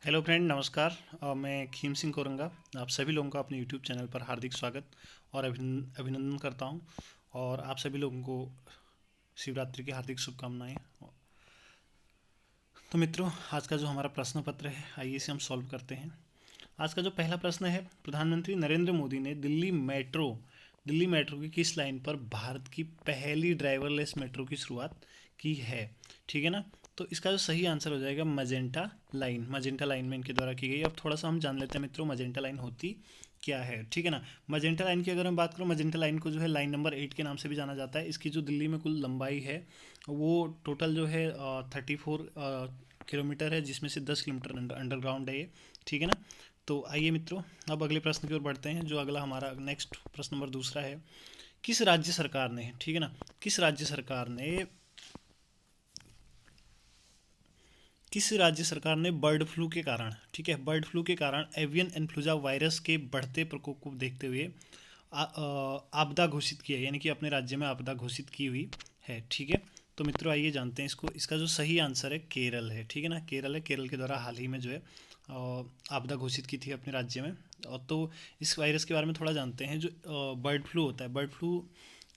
Hello friend, नमस्कार। मैं खीम सिंह कोरंगा। आप सभी लोगों का अपने यूट्यूब चैनल पर हार्दिक स्वागत और अभिनंदन करता हूं। और आप सभी लोगों को शिवरात्रि की हार्दिक शुभकामनाएं। तो मित्रों, आज का जो हमारा प्रश्न पत्र है, आइए इसे हम सॉल्व करते हैं। आज का जो पहला प्रश्न है, प्रधानमंत्री नरेंद्र मोदी ने दिल्ली मेट्रो की किस लाइन पर भारत की पहली ड्राइवरलेस मेट्रो की शुरुआत की है? ठीक है ना। तो इसका जो सही आंसर हो जाएगा मजेंटा लाइन में इनके द्वारा की गई। अब थोड़ा सा हम जान लेते हैं मित्रों, मजेंटा लाइन होती क्या है। ठीक है ना। मजेंटा लाइन की अगर मैं बात करूँ, मजेंटा लाइन को जो है लाइन नंबर 8 के नाम से भी जाना जाता है। इसकी जो दिल्ली में कुल लंबाई है वो टोटल जो है 34 किलोमीटर है, जिसमें से 10 किलोमीटर अंडरग्राउंड है ये। ठीक है ना। तो आइए मित्रों, अब अगले प्रश्न की ओर बढ़ते हैं। जो अगला हमारा नेक्स्ट प्रश्न नंबर दूसरा है, किस राज्य सरकार ने, ठीक है ना, किस राज्य सरकार ने बर्ड फ्लू के कारण, ठीक है, बर्ड फ्लू के कारण एवियन इन्फ्लुएंजा वायरस के बढ़ते प्रकोप को देखते हुए आपदा घोषित किया, यानी कि अपने राज्य में आपदा घोषित की हुई है। ठीक है। तो मित्रों आइए जानते हैं इसको। इसका जो सही आंसर है केरल है। ठीक है ना, केरल है। केरल के द्वारा हाल ही में जो है आपदा घोषित की थी अपने राज्य में। और तो इस वायरस के बारे में थोड़ा जानते हैं। जो बर्ड फ्लू होता है, बर्ड फ्लू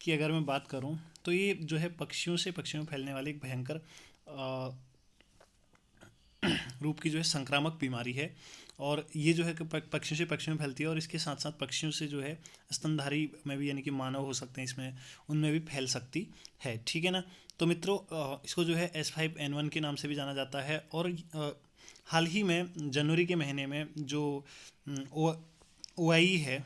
की अगर मैं बात करूं तो ये जो है पक्षियों में फैलने वाली एक भयंकर रूप की जो है संक्रामक बीमारी है। और ये जो है कि पक्षियों से पक्षियों में फैलती है, और इसके साथ साथ पक्षियों से जो है स्तनधारी में भी, यानी कि मानव हो सकते हैं इसमें, उनमें भी फैल सकती है। ठीक है ना। तो मित्रों इसको जो है H5N1 के नाम से भी जाना जाता है। और हाल ही में जनवरी के महीने में जो ओ आई है,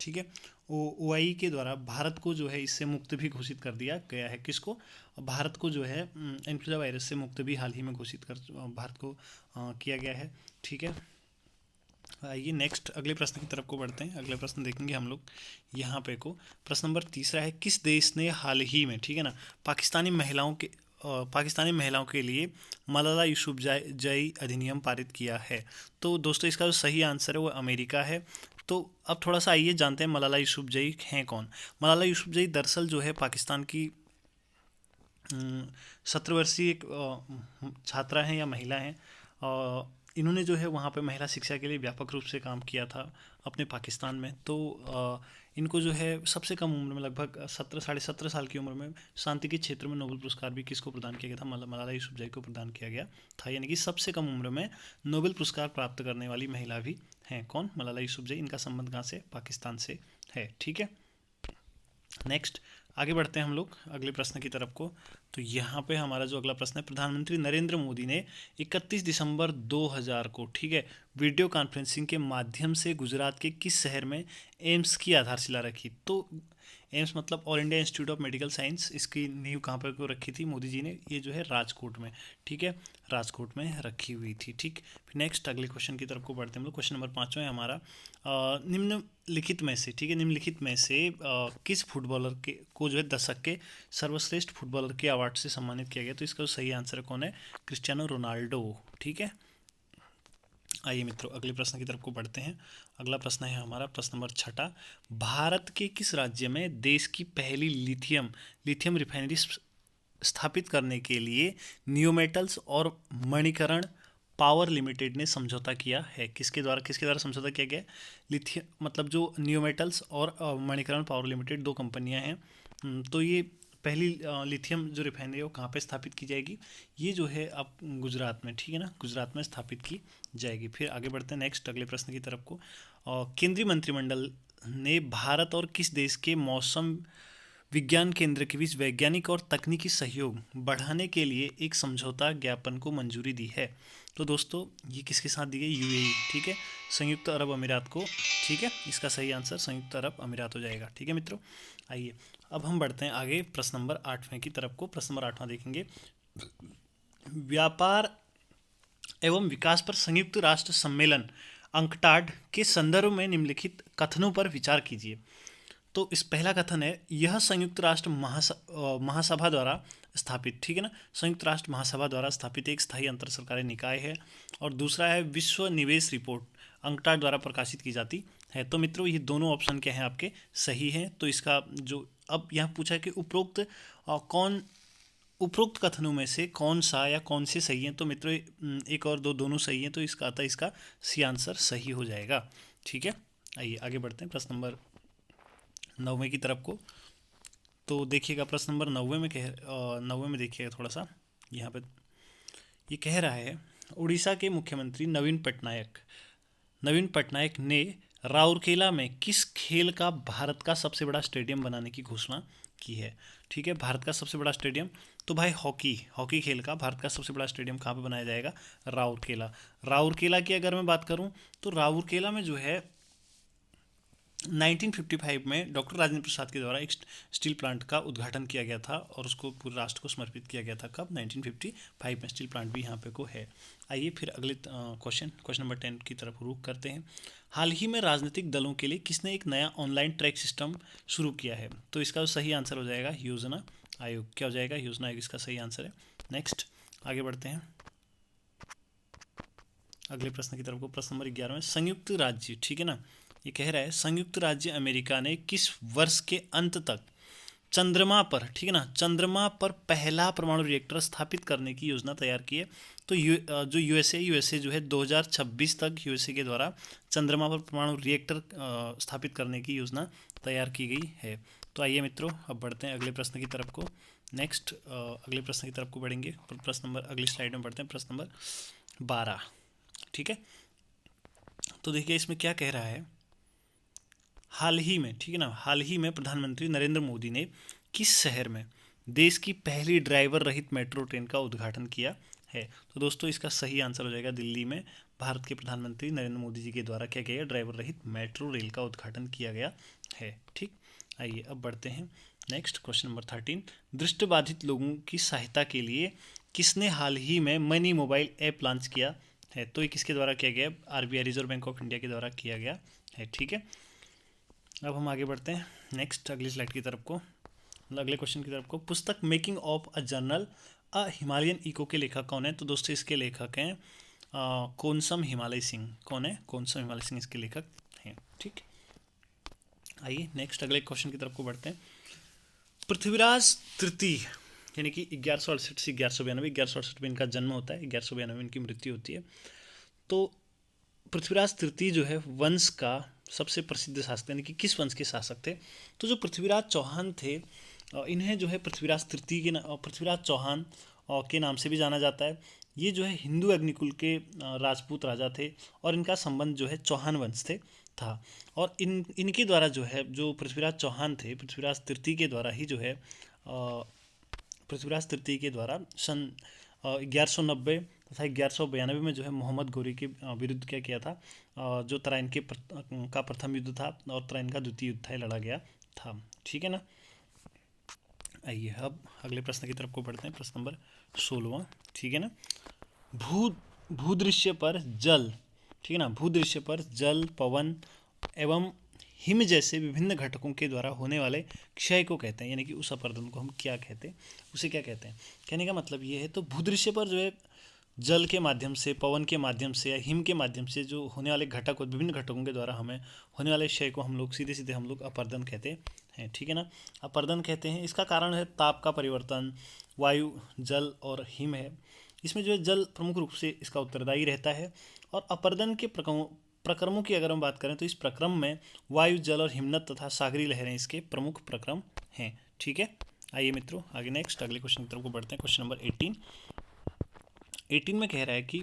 ठीक है, ओआई के द्वारा भारत को जो है इससे मुक्त भी घोषित कर दिया गया है। किसको? भारत को जो है इन्फ्लुएंजा वायरस से मुक्त भी हाल ही में घोषित कर भारत को किया गया है। ठीक है। आइए नेक्स्ट अगले प्रश्न की तरफ को बढ़ते हैं। अगले प्रश्न देखेंगे हम लोग यहाँ पे को। प्रश्न नंबर तीसरा है, किस देश ने हाल ही में, ठीक है ना, पाकिस्तानी महिलाओं के लिए मलाला यूसुफजई अधिनियम पारित किया है? तो दोस्तों इसका जो सही आंसर है वो अमेरिका है। तो अब थोड़ा सा आइए जानते हैं मलाला यूसुफजई हैं कौन। मलाला यूसुफजई दरअसल जो है पाकिस्तान की 17 वर्षीय एक छात्रा हैं या महिला हैं। इन्होंने जो है वहाँ पे महिला शिक्षा के लिए व्यापक रूप से काम किया था अपने पाकिस्तान में। तो इनको जो है सबसे कम उम्र में, लगभग 17 साढ़े 17 साल की उम्र में, शांति के क्षेत्र में नोबेल पुरस्कार भी किसको प्रदान किया गया था? मलाला यूसुफजई को प्रदान किया गया था। यानी कि सबसे कम उम्र में नोबेल पुरस्कार प्राप्त करने वाली महिला भी हैं। कौन? मलाला यूसुफजई। इनका संबंध कहाँ से? पाकिस्तान से है। ठीक है। नेक्स्ट आगे बढ़ते हैं हम लोग अगले प्रश्न की तरफ को। तो यहाँ पे हमारा जो अगला प्रश्न है, प्रधानमंत्री नरेंद्र मोदी ने 31 दिसंबर 2000 को, ठीक है, वीडियो कॉन्फ्रेंसिंग के माध्यम से गुजरात के किस शहर में एम्स की आधारशिला रखी? तो एम्स मतलब all India institute of medical science, इसकी नींव कहाँ पर को रखी थी मोदी जी ने? ये जो है राजकोट में, ठीक है, राजकोट में रखी हुई थी। ठीक। फिर नेक्स्ट अगले क्वेश्चन की तरफ को बढ़ते हैं हम लोग। क्वेश्चन नंबर 5 है हमारा, निम्नलिखित में से, ठीक है, निम्नलिखित में से किस फुटबॉलर के को जो है दशक के सर्वश्रेष्ठ फुटबॉलर के अवार्ड से सम्मानित किया गया? तो इसका सही आंसर कौन है? Cristiano Ronaldo. ठीक है। आइए मित्रों अगले प्रश्न की तरफ को बढ़ते हैं। अगला प्रश्न है हमारा प्रश्न नंबर 6। भारत के किस राज्य में देश की पहली लिथियम रिफाइनरी स्थापित करने के लिए नियोमेटल्स और मणिकरण पावर लिमिटेड ने समझौता किया है? किसके द्वारा समझौता किया गया? लिथियम मतलब जो नियोमेटल्स और मणिकरण पावर लिमिटेड, दो कंपनियां हैं। तो ये पहली लिथियम जो रिफाइनरी है वो कहाँ पे स्थापित की जाएगी? ये जो है अब गुजरात में, ठीक है ना, गुजरात में स्थापित की जाएगी। फिर आगे बढ़ते हैं नेक्स्ट अगले प्रश्न की तरफ को। केंद्रीय मंत्रिमंडल ने भारत और किस देश के मौसम विज्ञान केंद्र के बीच वैज्ञानिक और तकनीकी सहयोग बढ़ाने के लिए एक समझौता ज्ञापन को मंजूरी दी है? तो दोस्तों ये किसके साथ दी गई? यूएई, ठीक है, संयुक्त अरब अमीरात को। ठीक है, इसका सही आंसर संयुक्त अरब अमीरात हो जाएगा। ठीक है मित्रों। आइए अब हम बढ़ते हैं आगे प्रश्न नंबर 8वें की तरफ को। प्रश्न नंबर 8वां देखेंगे, व्यापार एवं विकास पर संयुक्त राष्ट्र सम्मेलन अंकटाड के संदर्भ में निम्नलिखित कथनों पर विचार कीजिए। तो इस पहला कथन है, यह संयुक्त राष्ट्र महासभा द्वारा स्थापित, ठीक है ना, संयुक्त राष्ट्र महासभा द्वारा स्थापित एक स्थायी अंतर सरकारी निकाय है। और दूसरा है, विश्व निवेश रिपोर्ट अंकटाड द्वारा प्रकाशित की जाती है। तो मित्रों ये दोनों ऑप्शन क्या हैं आपके? सही हैं। तो इसका जो अब यहाँ पूछा है कि उपरोक्त कौन उपरोक्त कथनों में से कौन सा या कौन से सही हैं? तो मित्रों एक और दो दोनों सही हैं, तो इसका अतः इसका सी आंसर सही हो जाएगा। ठीक है, आइए आगे बढ़ते हैं प्रश्न नंबर 9 की तरफ को। तो देखिएगा प्रश्न नंबर 9 में देखिएगा थोड़ा सा यहाँ पे ये कह रहा है, उड़ीसा के मुख्यमंत्री नवीन पटनायक ने राउरकेला में किस खेल का भारत का सबसे बड़ा स्टेडियम बनाने की घोषणा की है? ठीक है, भारत का सबसे बड़ा स्टेडियम, तो भाई हॉकी खेल का भारत का सबसे बड़ा स्टेडियम कहाँ पे बनाया जाएगा? राउरकेला की अगर मैं बात करूं तो राउरकेला में जो है 1955 में डॉक्टर राजेंद्र प्रसाद के द्वारा एक स्टील प्लांट का उद्घाटन किया गया था और उसको पूरे राष्ट्र को समर्पित किया गया था। कब? 1955 में। स्टील प्लांट भी यहाँ पे को है। आइए फिर अगले क्वेश्चन नंबर 10 की तरफ रुख करते हैं। हाल ही में राजनीतिक दलों के लिए किसने एक नया ऑनलाइन ट्रैक सिस्टम शुरू किया है? तो इसका सही आंसर हो जाएगा योजना आयोग। क्या हो जाएगा? योजना आयोग इसका सही आंसर है। नेक्स्ट आगे बढ़ते हैं अगले प्रश्न की तरफ को। प्रश्न नंबर 11 में संयुक्त राज्य, ठीक है ना, ये कह रहा है संयुक्त राज्य अमेरिका ने किस वर्ष के अंत तक चंद्रमा पर, ठीक है ना, चंद्रमा पर पहला परमाणु रिएक्टर स्थापित करने की योजना तैयार की है? तो जो यूएसए जो है 2026 तक यूएसए के द्वारा चंद्रमा पर परमाणु रिएक्टर स्थापित करने की योजना तैयार की गई है। तो आइए मित्रों अब बढ़ते हैं अगले प्रश्न की तरफ को। नेक्स्ट अगले प्रश्न की तरफ को बढ़ेंगे। प्रश्न नंबर अगली स्लाइड में बढ़ते हैं, प्रश्न नंबर 12। ठीक है, तो देखिए इसमें क्या कह रहा है, हाल ही में, ठीक है ना, हाल ही में प्रधानमंत्री नरेंद्र मोदी ने किस शहर में देश की पहली ड्राइवर रहित मेट्रो ट्रेन का उद्घाटन किया है? तो दोस्तों इसका सही आंसर हो जाएगा दिल्ली में भारत के प्रधानमंत्री नरेंद्र मोदी जी के द्वारा क्या किया गया? ड्राइवर रहित मेट्रो रेल का उद्घाटन किया गया है। ठीक, आइए अब बढ़ते हैं नेक्स्ट क्वेश्चन नंबर 13। दृष्टिबाधित लोगों की सहायता के लिए किसने हाल ही में मनी मोबाइल ऐप लॉन्च किया है? तो ये किसके द्वारा किया गया? RBI reserve bank of India के द्वारा किया गया है। ठीक है, अब हम आगे बढ़ते हैं नेक्स्ट अगली स्लाइड की तरफ को, अगले क्वेश्चन की तरफ को। पुस्तक making of a journal a Himalayan echo के लेखक कौन है? तो दोस्तों इसके लेखक हैं कोनसम हिमालय सिंह। कौन है? कोनसम हिमालय सिंह इसके लेखक हैं। ठीक, आइए नेक्स्ट अगले क्वेश्चन की तरफ को बढ़ते हैं। पृथ्वीराज तृतीय यानी कि 1168 से 1192 में इनका जन्म होता है, 1192 में इनकी मृत्यु होती है। तो पृथ्वीराज तृतीय जो है वंश का सबसे प्रसिद्ध शासक, यानी कि किस वंश के शासक थे? तो जो पृथ्वीराज चौहान थे इन्हें जो है पृथ्वीराज तृतीय के पृथ्वीराज चौहान के नाम से भी जाना जाता है। ये जो है हिंदू अग्निकुल के राजपूत राजा थे और इनका संबंध जो है चौहान वंश से था। और इनके द्वारा जो है जो पृथ्वीराज चौहान थे पृथ्वीराज तृतीय के द्वारा ही जो है पृथ्वीराज तृतीय के द्वारा सन 1190 तथा 1192 में जो है मोहम्मद गौरी के विरुद्ध क्या किया था? जो तराइन का प्रथम युद्ध था और तराइन का द्वितीय युद्ध था लड़ा गया था। ठीक है ना, आइए अब अगले प्रश्न की तरफ को बढ़ते हैं, प्रश्न नंबर 16। ठीक है ना, भूदृश्य पर जल, ठीक है ना, भूदृश्य पर जल, पवन एवं हिम जैसे विभिन्न घटकों के द्वारा होने वाले क्षय को कहते हैं, यानी कि उस अपर्दन को हम क्या कहते हैं? उसे क्या कहते हैं? कहने का मतलब ये है, तो भूदृश्य पर जो है जल के माध्यम से, पवन के माध्यम से या हिम के माध्यम से जो होने वाले घटक, विभिन्न घटकों के द्वारा हमें होने वाले क्षय को हम लोग सीधे हम लोग अपर्दन कहते हैं। ठीक है ना, अपर्दन कहते हैं। इसका कारण है ताप का परिवर्तन, वायु, जल और हिम है। इसमें जो है जल प्रमुख रूप से इसका उत्तरदायी रहता है। और अपर्दन के प्रक्रमों की अगर हम बात करें तो इस प्रक्रम में वायु, जल और हिमनद तथा सागरी लहरें इसके प्रमुख प्रक्रम हैं। ठीक है, आइए मित्रों आगे नेक्स्ट अगले क्वेश्चन की तरफ को बढ़ते हैं। क्वेश्चन नंबर 18 में कह रहा है कि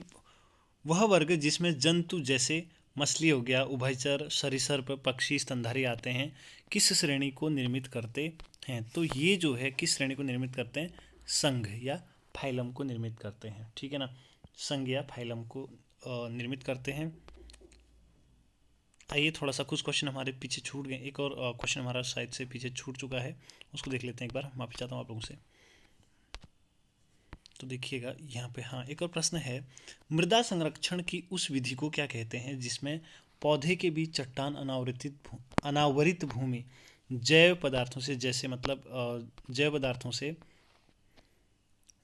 वह वर्ग जिसमें जंतु जैसे मछली हो गया, उभयचर, सरीसृप, पक्षी, स्तनधारी आते हैं, किस श्रेणी को निर्मित करते हैं? तो ये जो है किस श्रेणी को निर्मित करते हैं? संघ या फाइलम को निर्मित करते हैं। ठीक है ना, संघ या फाइलम को निर्मित करते हैं। आइए थोड़ा सा कुछ क्वेश्चन हमारे पीछे छूट गए, एक और क्वेश्चन हमारा शायद से पीछे छूट चुका है, उसको देख लेते हैं एक बार। माफी चाहता हूँ आप लोगों से। तो देखिएगा यहाँ पे, हाँ एक और प्रश्न है, मृदा संरक्षण की उस विधि को क्या कहते हैं जिसमें पौधे के बीच चट्टान अनावरित भूमि जैव पदार्थों से, जैसे मतलब जैव पदार्थों से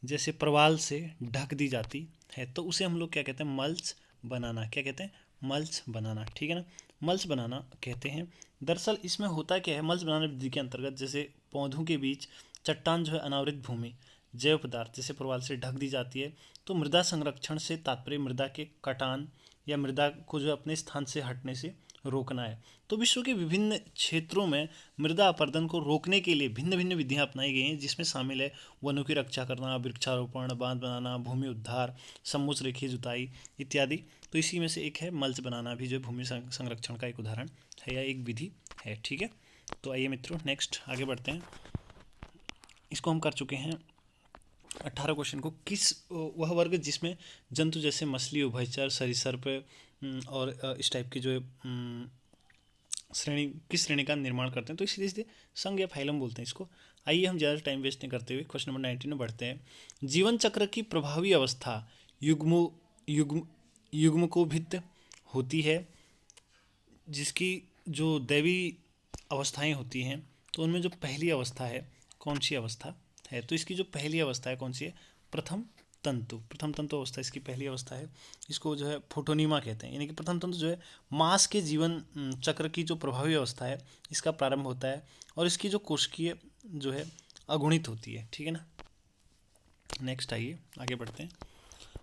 जैसे प्रवाल से ढक दी जाती है? तो उसे हम लोग क्या कहते हैं? मल्च बनाना। क्या कहते हैं? मल्च बनाना। ठीक है ना, मल्च बनाना कहते हैं। दरअसल इसमें होता क्या है, मल्च बनाने विधि के अंतर्गत जैसे पौधों के बीच चट्टान जो है अनावृत भूमि जैव पदार्थ जैसे प्रवाल से ढक दी जाती है। तो मृदा संरक्षण से तात्पर्य मृदा के कटान या मृदा को जो अपने स्थान से हटने से रोकना है। तो विश्व के विभिन्न क्षेत्रों में मृदा अपरदन को रोकने के लिए भिन्न भिन्न विधियां अपनाई गई हैं, जिसमें शामिल है वनों की रक्षा करना, वृक्षारोपण, बांध बनाना, भूमि उद्धार, समोच्च रेखीय जुताई इत्यादि। तो इसी में से एक है मल्च बनाना, भी जो भूमि संरक्षण का एक उदाहरण है या एक विधि है। ठीक है, तो आइए मित्रों नेक्स्ट आगे बढ़ते हैं। इसको हम कर चुके हैं 18 क्वेश्चन को। किस वह वर्ग जिसमें जंतु जैसे मछली, उभयचर, सरीसृप और इस टाइप की जो है श्रेणी, किस श्रेणी का निर्माण करते हैं? तो सीधे सीधे संघ या फाइलम बोलते हैं इसको। आइए हम ज़्यादा टाइम वेस्ट नहीं करते हुए क्वेश्चन नंबर 19 में बढ़ते हैं। जीवन चक्र की प्रभावी अवस्था युग्मकोभित्त होती है, जिसकी जो दैवी अवस्थाएं होती हैं, तो उनमें जो पहली अवस्था है कौन सी अवस्था है? तो इसकी जो पहली अवस्था है कौन सी है? प्रथम तंतु अवस्था इसकी पहली अवस्था है। इसको जो है फोटोनीमा कहते हैं, यानी कि प्रथम तंतु जो है मांस के जीवन चक्र की जो प्रभावी अवस्था है इसका प्रारंभ होता है, और इसकी जो कोशिकीय जो है अगुणित होती है। ठीक है ना। नेक्स्ट आइए आगे बढ़ते हैं।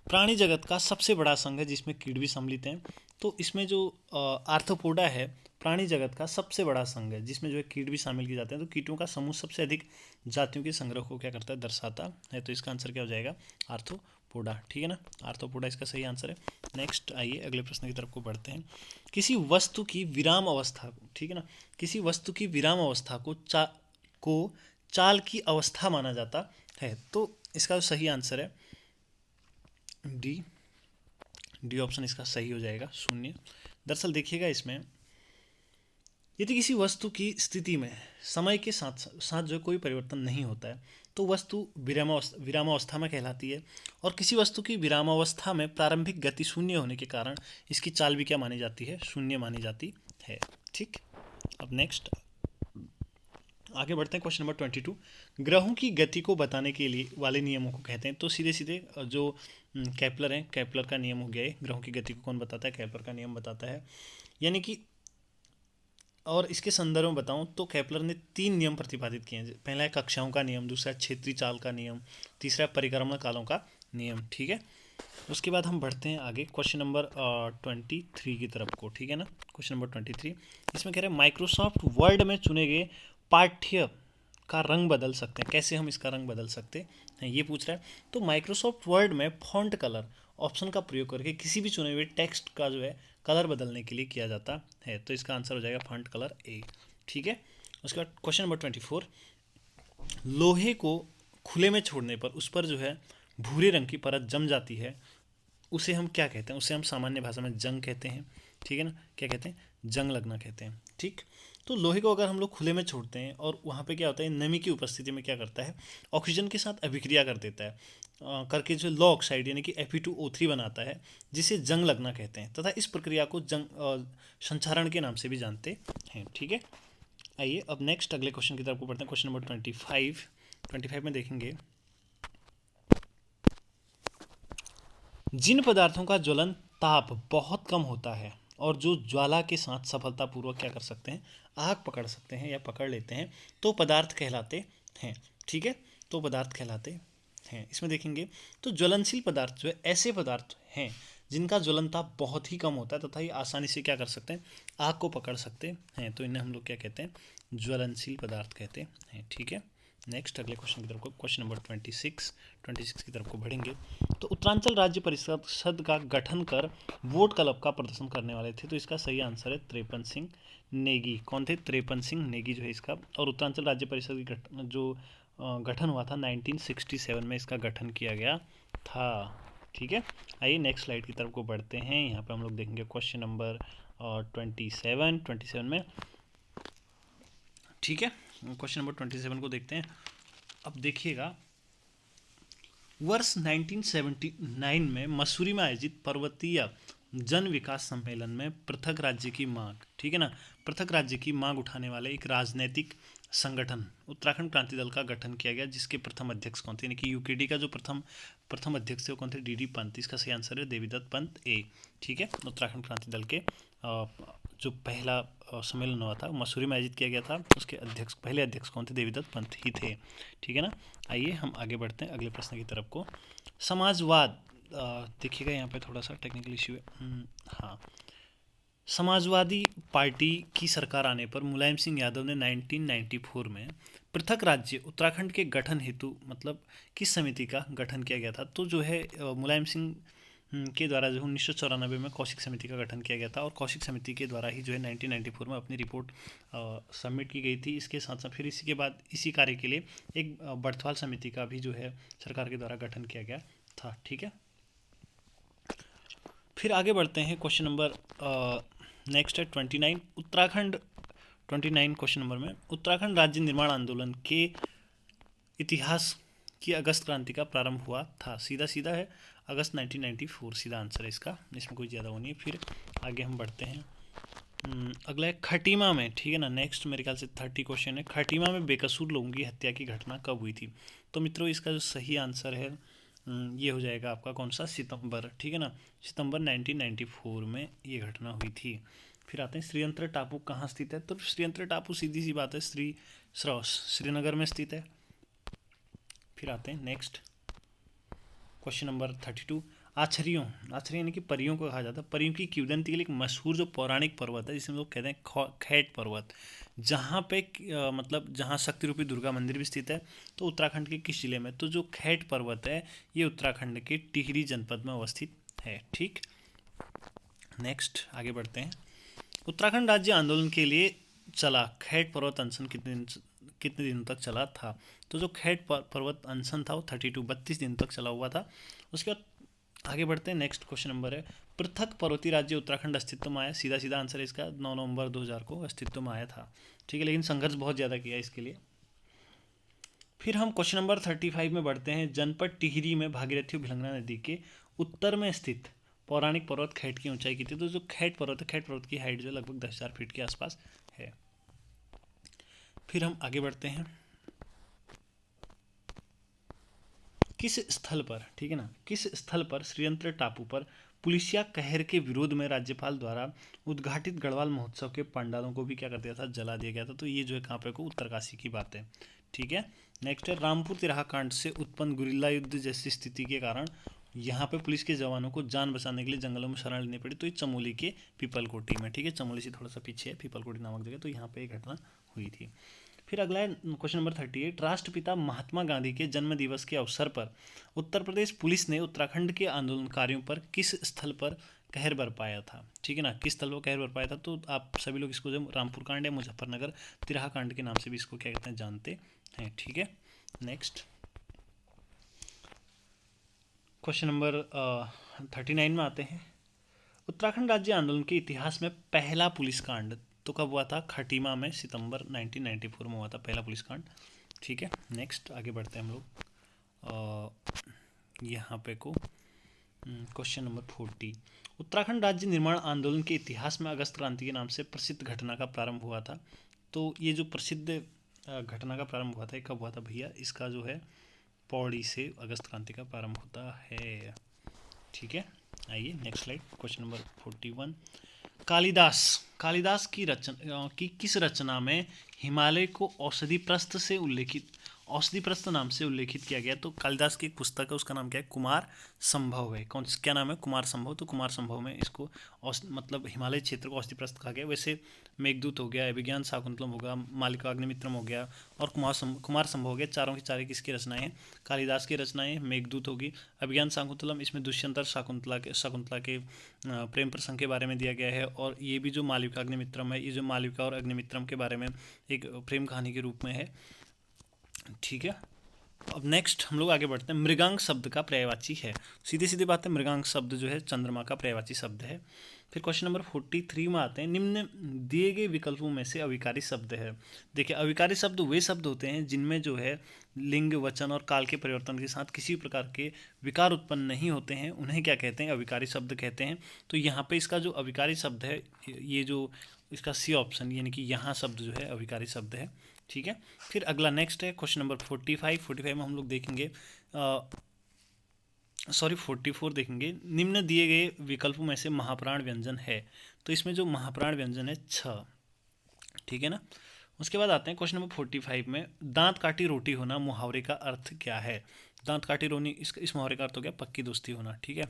प्राणी जगत का सबसे बड़ा संघ है जिसमें कीट भी सम्मिलित हैं। तो इसमें जो आर्थ्रोपोडा है प्राणी जगत का सबसे बड़ा संघ है, जिसमें जो है कीट भी शामिल किए जाते हैं। तो कीटों का समूह सबसे अधिक जातियों के संग्रह को क्या करता है? दर्शाता है। तो इसका आंसर क्या हो जाएगा? आर्थ्रोपोडा। ठीक है ना, आर्थ्रोपोडा इसका सही आंसर है। नेक्स्ट आइए अगले प्रश्न की तरफ को बढ़ते हैं। किसी वस्तु की विराम अवस्था को, ठीक है ना, किसी वस्तु की विराम अवस्था को चाल की अवस्था माना जाता है। तो इसका सही आंसर है डी ऑप्शन इसका सही हो जाएगा, 0। दरअसल देखिएगा इसमें, यदि किसी वस्तु की स्थिति में समय के साथ साथ जो कोई परिवर्तन नहीं होता है तो वस्तु विरामावस्था में कहलाती है। और किसी वस्तु की विरामावस्था में प्रारंभिक गति शून्य होने के कारण इसकी चाल भी क्या मानी जाती है? शून्य मानी जाती है। ठीक, अब नेक्स्ट आगे बढ़ते हैं। क्वेश्चन नंबर 22, ग्रहों की गति को बताने के लिए वाले नियमों को कहते हैं। तो सीधे सीधे जो केपलर है, केपलर का नियम हो गया है। ग्रहों की गति को कौन बताता है? केपलर का नियम बताता है। यानी कि और इसके संदर्भ में बताऊं तो केपलर ने 3 नियम प्रतिपादित किए हैं। पहला है कक्षाओं का नियम, दूसरा है क्षेत्रीय चाल का नियम, तीसरा है परिक्रमण कालों का नियम। ठीक है, उसके बाद हम बढ़ते हैं आगे क्वेश्चन नंबर 23 की तरफ को। ठीक है ना, क्वेश्चन नंबर 23 इसमें कह रहे हैं माइक्रोसॉफ्ट वर्ड में चुने गए पाठ्य का रंग बदल सकते हैं। कैसे हम इसका रंग बदल सकते हैं ये पूछ रहा है। तो माइक्रोसॉफ्ट वर्ड में फॉन्ट कलर ऑप्शन का प्रयोग करके किसी भी चुने हुए टेक्स्ट का जो है कलर बदलने के लिए किया जाता है। तो इसका आंसर हो जाएगा फॉन्ट कलर ए। ठीक है, उसके बाद क्वेश्चन नंबर 24, लोहे को खुले में छोड़ने पर उस पर जो है भूरे रंग की परत जम जाती है, उसे हम क्या कहते हैं? उसे हम सामान्य भाषा में जंग कहते हैं। ठीक है ना, क्या कहते हैं? जंग लगना कहते हैं। ठीक, तो लोहे को अगर हम लोग खुले में छोड़ते हैं और वहाँ पे क्या होता है? नमी की उपस्थिति में क्या करता है? ऑक्सीजन के साथ अभिक्रिया कर देता है, करके जो लॉ ऑक्साइड यानी कि Fe2O3 बनाता है, जिसे जंग लगना कहते हैं, तथा इस प्रक्रिया को जंग संचारण के नाम से भी जानते हैं। ठीक है, आइए अब नेक्स्ट अगले क्वेश्चन की तरफ को बढ़ते हैं। क्वेश्चन नंबर 25 में देखेंगे, जिन पदार्थों का ज्वलन ताप बहुत कम होता है और जो ज्वाला के साथ सफलतापूर्वक क्या कर सकते हैं? आग पकड़ सकते हैं या पकड़ लेते हैं, तो पदार्थ कहलाते हैं। ठीक है, तो पदार्थ कहलाते हैं। इसमें देखेंगे तो ज्वलनशील पदार्थ जो है ऐसे पदार्थ हैं जिनका ज्वलन ताप बहुत ही कम होता है तथा ये आसानी से क्या कर सकते हैं? आग को पकड़ सकते हैं। तो इन्हें हम लोग क्या कहते हैं? ज्वलनशील पदार्थ कहते हैं। ठीक है, नेक्स्ट अगले क्वेश्चन की तरफ को, क्वेश्चन नंबर 26 की तरफ को बढ़ेंगे। तो उत्तरांचल राज्य परिषद का गठन कर वोट क्लब का प्रदर्शन करने वाले थे। तो इसका सही आंसर है त्रेपन सिंह नेगी। कौन थे? त्रेपन सिंह नेगी जो है इसका। और उत्तरांचल राज्य परिषद की जो गठन हुआ था 1967 में इसका गठन किया गया था। ठीक है, आइए नेक्स्ट स्लाइड की तरफ को बढ़ते हैं। यहाँ पे हम लोग देखेंगे क्वेश्चन नंबर 27 में। ठीक है, क्वेश्चन नंबर 27 को देखते हैं। अब देखिएगा, वर्ष 1979 में मसूरी में आयोजित पर्वतीय जन विकास सम्मेलन में पृथक राज्य की मांग, ठीक है ना, पृथक राज्य की मांग उठाने वाले एक राजनीतिक संगठन उत्तराखंड क्रांति दल का गठन किया गया, जिसके प्रथम अध्यक्ष कौन थे? यानी कि यूकेडी का जो प्रथम अध्यक्ष थे वो कौन थे? डीडी पंत। इसका सही आंसर है देवीदत्त पंत ए। ठीक है, उत्तराखंड क्रांति दल के जो पहला सम्मेलन हुआ था मसूरी में आयोजित किया गया था, उसके अध्यक्ष, पहले अध्यक्ष कौन थे? देवीदत्त पंत ही थे। ठीक है ना। आइए हम आगे बढ़ते हैं अगले प्रश्न की तरफ को। समाजवाद, देखिएगा यहाँ पे थोड़ा सा टेक्निकल इश्यू है। हाँ, समाजवादी पार्टी की सरकार आने पर मुलायम सिंह यादव ने 1994 में पृथक राज्य उत्तराखंड के गठन हेतु मतलब किस समिति का गठन किया गया था? तो जो है मुलायम सिंह के द्वारा जो 1994 में कौशिक समिति का गठन किया गया था, और कौशिक समिति के द्वारा ही जो है 1994 में अपनी रिपोर्ट सबमिट की गई थी। इसके साथ साथ फिर इसी के बाद इसी कार्य के लिए एक बर्थवाल समिति का भी जो है सरकार के द्वारा गठन किया गया था। ठीक है, फिर आगे बढ़ते हैं। क्वेश्चन नंबर नेक्स्ट है 29 उत्तराखंड। 29 क्वेश्चन नंबर में उत्तराखंड राज्य निर्माण आंदोलन के इतिहास की अगस्त क्रांति का प्रारंभ हुआ था। सीधा सीधा है, अगस्त 1994 सीधा आंसर है इसका, इसमें कोई ज़्यादा वो नहीं है। फिर आगे हम बढ़ते हैं। अगला है खटीमा में। ठीक है ना, नेक्स्ट मेरे ख्याल से 30 क्वेश्चन है। खटीमा में बेकसूर लोगों की हत्या की घटना कब हुई थी? तो मित्रों इसका जो सही आंसर है ये हो जाएगा आपका कौन सा? सितंबर। ठीक है ना, सितंबर 1994 में ये घटना हुई थी। फिर आते हैं श्रीयंत्र टापू कहाँ स्थित है? तो श्रीयंत्र टापू सीधी सी बात है श्रीनगर में स्थित है। फिर आते हैं नेक्स्ट क्वेश्चन नंबर 32 आछरियों यानी कि परियों को कहा जाता है। परियों की किंवदंती के लिए एक मशहूर जो पौराणिक पर्वत है जिसे लोग कहते हैं खैट पर्वत, जहाँ पे मतलब जहाँ शक्ति रूपी दुर्गा मंदिर भी स्थित है, तो उत्तराखंड के किस जिले में? तो जो खैट पर्वत है ये उत्तराखंड के टिहरी जनपद में अवस्थित है। ठीक, नेक्स्ट आगे बढ़ते हैं। उत्तराखंड राज्य आंदोलन के लिए चला खैट पर्वत अनशन कितने दिनों तक चला था? तो जो खैट पर्वत अनशन था वो 32 दिन तक चला हुआ था। उसके बाद आगे बढ़ते हैं। नेक्स्ट क्वेश्चन नंबर है पृथक पर्वतीय राज्य उत्तराखंड अस्तित्व में आया। सीधा सीधा आंसर है इसका 9 नवंबर 2000 को अस्तित्व में आया था। ठीक है, लेकिन संघर्ष बहुत ज़्यादा किया इसके लिए। फिर हम क्वेश्चन नंबर 35 में बढ़ते हैं। जनपद टिहरी में भागीरथी भिलंगना नदी के उत्तर में स्थित पौराणिक पर्वत खैट की ऊंचाई कितनी? तो जो खैट पर्वत है, खैट पर्वत की हाइट जो लगभग 10,000 फीट के आसपास है। फिर हम आगे बढ़ते हैं। किस स्थल पर, ठीक है ना, किस स्थल पर श्रीयंत्र टापू पर पुलिसिया कहर के विरोध में राज्यपाल द्वारा उद्घाटित गढ़वाल महोत्सव के पंडालों को भी क्या कर दिया था? जला दिया गया था। तो ये जो है कहाँ पे को उत्तरकाशी की बात है। ठीक है, नेक्स्ट है रामपुर तिराहा कांड से उत्पन्न गुरिल्ला युद्ध जैसी स्थिति के कारण यहाँ पे पुलिस के जवानों को जान बचाने के लिए जंगलों में शरण लेनी पड़ी। तो ये चमोली के पीपलकोटी में, ठीक है, चमोली से थोड़ा सा पीछे है पीपलकोटी नामक जगह, तो यहाँ पे एक घटना हुई थी। फिर अगला है क्वेश्चन नंबर 38 राष्ट्रपिता महात्मा गांधी के जन्म दिवस के अवसर पर उत्तर प्रदेश पुलिस ने उत्तराखंड के आंदोलनकारियों पर किस स्थल पर कहर बरपाया था? ठीक है ना, किस स्थल पर कहर बरपाया था? तो आप सभी लोग इसको जो रामपुर कांड या मुजफ्फरनगर तिराहा कांड के नाम से भी इसको क्या कहते हैं जानते हैं। ठीक है, नेक्स्ट क्वेश्चन नंबर 39 में आते हैं। उत्तराखंड राज्य आंदोलन के इतिहास में पहला पुलिस कांड तो कब हुआ था? खटीमा में सितंबर 1994 में हुआ था पहला पुलिस कांड। ठीक है, नेक्स्ट आगे बढ़ते हैं हम लोग यहाँ पे को क्वेश्चन नंबर 40 उत्तराखंड राज्य निर्माण आंदोलन के इतिहास में अगस्त क्रांति के नाम से प्रसिद्ध घटना का प्रारंभ हुआ था। तो ये जो प्रसिद्ध घटना का प्रारंभ हुआ था कब हुआ था भैया? इसका जो है पौड़ी से अगस्त क्रांति का प्रारंभ होता है। ठीक है, आइए next slide question number 41 Kalidas की रचना की किस रचना में हिमालय को औषधि प्रस्थ नाम से उल्लेखित किया गया? तो कालिदास की एक पुस्तक है, उसका नाम क्या है? कुमार संभव है। क्या नाम है? कुमार संभव। तो कुमार संभव में इसको मतलब हिमालय क्षेत्र को औषधि प्रस्थ कहा गया। वैसे मेघदूत हो गया, अभिज्ञान शाकुंतलम हो गया, मालिकाग्निमित्रम हो गया और कुमार संभव हो गया। चारों की चारे किसकी रचनाएं हैं? कालिदास की रचनाएं। मेघदूत होगी, अभिज्ञान शाकुंतलम इसमें दुष्यंत शाकुंतला के प्रेम प्रसंग के बारे में दिया गया है, और ये भी जो मालिकाग्निमित्रम है, ये जो मालविका और अग्निमित्रम के बारे में एक प्रेम कहानी के रूप में है। ठीक है, अब नेक्स्ट हम लोग आगे बढ़ते हैं। मृगांक शब्द का पर्यायवाची है। सीधी सीधी बात है, मृगांक शब्द जो है चंद्रमा का पर्यायवाची शब्द है। फिर क्वेश्चन नंबर 43 में आते हैं। निम्न दिए गए विकल्पों में से अविकारी शब्द है। देखिए, अविकारी शब्द वे शब्द होते हैं जिनमें जो है लिंग, वचन और काल के परिवर्तन के साथ किसी प्रकार के विकार उत्पन्न नहीं होते हैं, उन्हें क्या कहते हैं? अविकारी शब्द कहते हैं। तो यहाँ पे इसका जो अविकारी शब्द है, ये जो इसका सी ऑप्शन यानी कि यहाँ शब्द जो है अविकारी शब्द है। ठीक है, फिर अगला नेक्स्ट है क्वेश्चन नंबर 45 में हम लोग देखेंगे सॉरी 44 देखेंगे। निम्न दिए गए विकल्पों में से महाप्राण व्यंजन है, तो इसमें जो महाप्राण व्यंजन है छ, ठीक है ना। उसके बाद आते हैं क्वेश्चन नंबर 45 में, दांत काटी रोटी होना मुहावरे का अर्थ क्या है। दांत काटी रोनी, इस मुहावरे का अर्थ हो गया पक्की दोस्ती होना, ठीक है।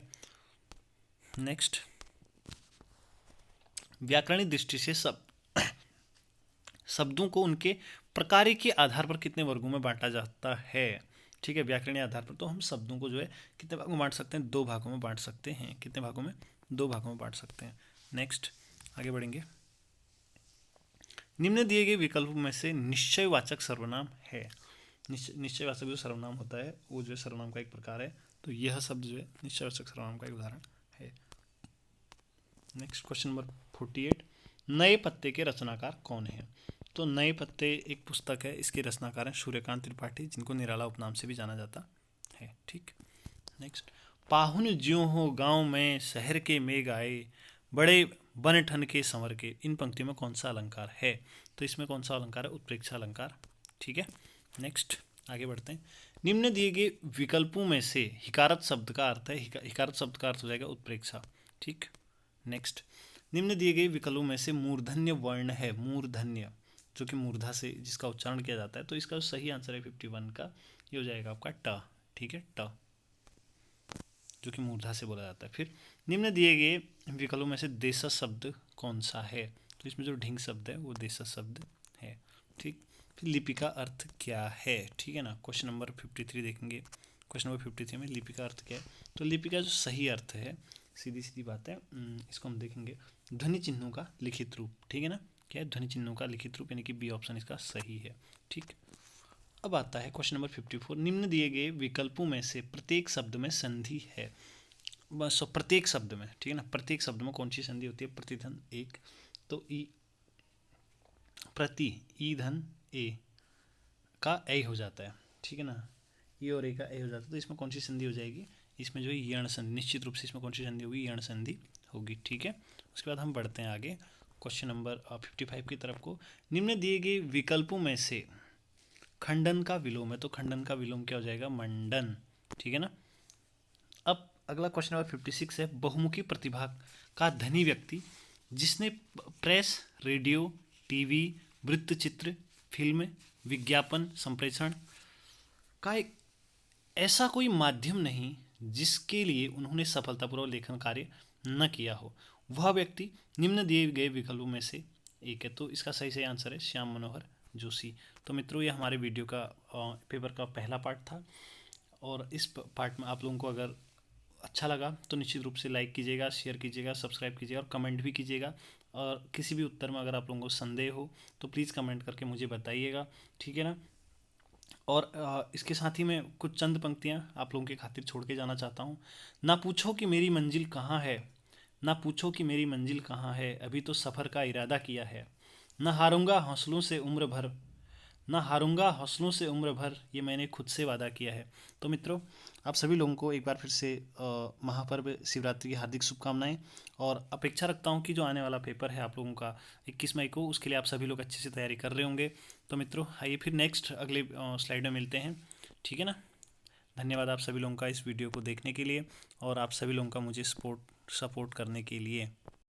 नेक्स्ट, व्याकरणिक दृष्टि से शब्दों को उनके प्रकार के आधार पर कितने वर्गों में बांटा जाता है, ठीक है। व्याकरणीय आधार पर तो हम शब्दों को जो है कितने भागों में बांट सकते हैं, दो भागों में बांट सकते हैं। कितने भागों में, दो भागों में बांट सकते हैं। नेक्स्ट, आगे बढ़ेंगे। निम्न दिए गए विकल्पों में से निश्चयवाचक सर्वनाम है। निश्चयवाचक जो सर्वनाम होता है वो जो है सर्वनाम का एक प्रकार है, तो यह शब्द जो है निश्चयवाचक सर्वनाम का एक उदाहरण है। नेक्स्ट, क्वेश्चन नंबर 48, नए पत्ते के रचनाकार कौन है। तो नए पत्ते एक पुस्तक है, इसके रचनाकार हैं सूर्यकांत त्रिपाठी, जिनको निराला उपनाम से भी जाना जाता है, ठीक। नेक्स्ट, पाहुन ज्यों हो गांव में शहर के मेघ आए, बड़े बन ठन के संवर के, इन पंक्तियों में कौन सा अलंकार है। तो इसमें कौन सा अलंकार है, उत्प्रेक्षा अलंकार, ठीक है। नेक्स्ट, आगे बढ़ते हैं। निम्न दिए गए विकल्पों में से हिकारत शब्द का अर्थ है, हिकारत शब्द का अर्थ हो जाएगा उत्प्रेक्षा, ठीक। नेक्स्ट, निम्न दिए गए विकल्पों में से मूर्धन्य वर्ण है, मूर्धन्य जो कि मूर्धा से जिसका उच्चारण किया जाता है, तो इसका सही आंसर है 51 का, ये हो जाएगा आपका ट, ठीक है, ट, जो कि मूर्धा से बोला जाता है। फिर निम्न दिए गए विकल्पों में से देशज शब्द कौन सा है, तो इसमें जो ढिंग शब्द है वो देशज शब्द है, ठीक। फिर लिपि का अर्थ क्या है, ठीक है ना। क्वेश्चन नंबर 53 देखेंगे। क्वेश्चन नंबर 53 में लिपि का अर्थ क्या है, तो लिपि का जो सही अर्थ है, सीधी सीधी बात है, इसको हम देखेंगे ध्वनि चिन्हों का लिखित रूप, ठीक है ना। क्या है, ध्वनि चिन्हों का लिखित रूप, यानी कि बी ऑप्शन इसका सही है, ठीक। अब आता है क्वेश्चन नंबर 54, निम्न दिए गए विकल्पों में से प्रत्येक शब्द में संधि है। बस प्रत्येक शब्द में, ठीक है ना, प्रत्येक शब्द में कौन सी संधि होती है, प्रतिधन एक, तो ई, प्रति ई धन ए का ए हो जाता है, ठीक है ना, ई और ए का ए हो जाता है, तो इसमें कौन सी संधि हो जाएगी, इसमें जो है यण संधि, निश्चित रूप से इसमें कौन सी संधि होगी, यण संधि होगी, ठीक है। उसके बाद हम बढ़ते हैं आगे क्वेश्चन नंबर 55 की तरफ को। निम्न दिए गए विकल्पों में से खंडन का विलोम है, तो खंडन का विलोम क्या हो जाएगा, मंडन, ठीक है ना। अब अगला क्वेश्चन नंबर 56 है, बहुमुखी प्रतिभा का धनी व्यक्ति जिसने प्रेस, रेडियो, टीवी, वृत्तचित्र, फिल्म, विज्ञापन, संप्रेषण का एक ऐसा कोई माध्यम नहीं जिसके लिए उन्होंने सफलतापूर्वक लेखन कार्य न किया हो, वह व्यक्ति निम्न दिए गए विकल्पों में से एक है। तो इसका सही आंसर है श्याम मनोहर जोशी। तो मित्रों, ये हमारे वीडियो का पेपर का पहला पार्ट था, और इस पार्ट में आप लोगों को अगर अच्छा लगा तो निश्चित रूप से लाइक कीजिएगा, शेयर कीजिएगा, सब्सक्राइब कीजिएगा और कमेंट भी कीजिएगा। और किसी भी उत्तर में अगर आप लोगों को संदेह हो तो प्लीज़ कमेंट करके मुझे बताइएगा, ठीक है ना। और इसके साथ ही मैं कुछ चंद पंक्तियाँ आप लोगों के खातिर छोड़ के जाना चाहता हूँ। ना पूछो कि मेरी मंजिल कहाँ है, ना पूछो कि मेरी मंजिल कहाँ है, अभी तो सफ़र का इरादा किया है। ना हारूंगा हौसलों से उम्र भर, ना हारूंगा हौसलों से उम्र भर, ये मैंने खुद से वादा किया है। तो मित्रों, आप सभी लोगों को एक बार फिर से महापर्व शिवरात्रि की हार्दिक शुभकामनाएं, और अपेक्षा रखता हूं कि जो आने वाला पेपर है आप लोगों का 21 मई को, उसके लिए आप सभी लोग अच्छे से तैयारी कर रहे होंगे। तो मित्रों, आइए फिर नेक्स्ट अगले स्लाइड में मिलते हैं, ठीक है ना। धन्यवाद आप सभी लोगों का इस वीडियो को देखने के लिए, और आप सभी लोगों का मुझे सपोर्ट करने के लिए।